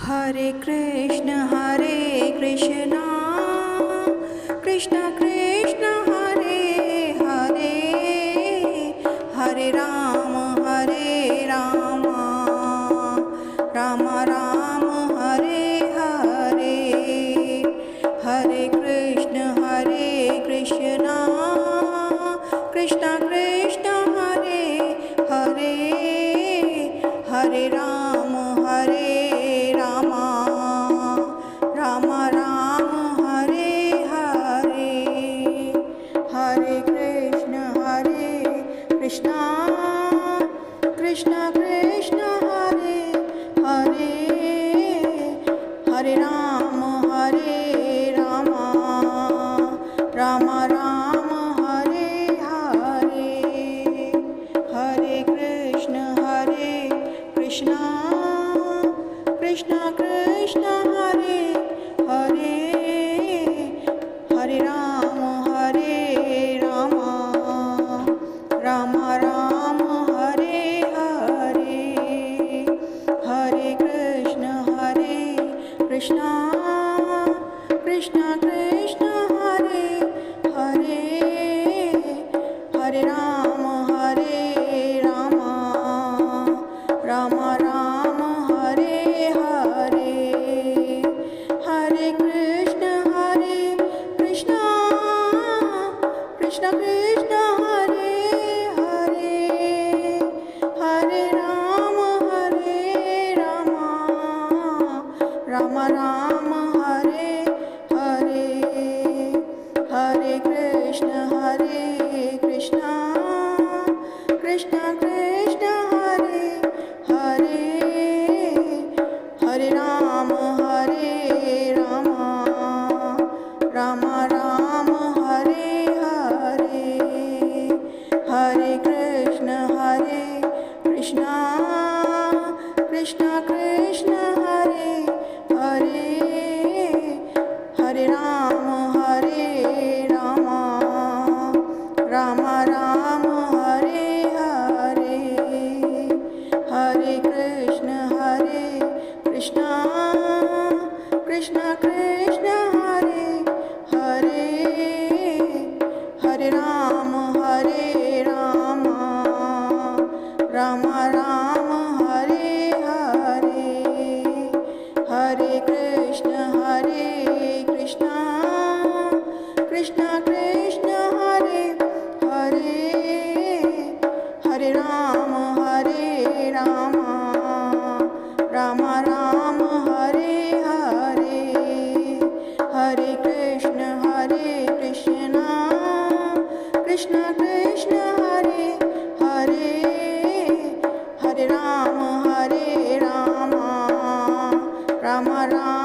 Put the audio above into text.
Hare Krishna Krishna Krishna Hare Hare, Hare Ram Ram Ram Hare Hare. Hare Krishna Krishna Krishna Hare Hare, Hare Ram Ram Ram Hare Hare. Hare Krishna Krishna Krishna Hare Hare, Hare Ram Ram Ram Hare Hare. Hare Krishna Krishna Krishna Hare Hare, Hare Ram Ram Ram Hare Hare. Hare Krishna Krishna Krishna Hare Hare, Hare Ram Ram Ram Hare Hare. Hare Krishna Krishna Krishna Hare Hare, Hare Ram Ram Ram Hare Hare. Hare Krishna Krishna Krishna Hare Hare, Hare Ram Ram Ram Hare Hare. Hare Krishna Krishna Krishna Hare Hare, Hare Ram Ram Ram Hare Hare. Hare Krishna Krishna Krishna Hare Hare, Hare Ram Ram Ram Hare Hare. Hare Krishna Krishna Krishna Hare Hare, Hare Ram Ram Ram Hare Hare. Hare Krishna Krishna Hare Hare, Hare Ram Ram Ram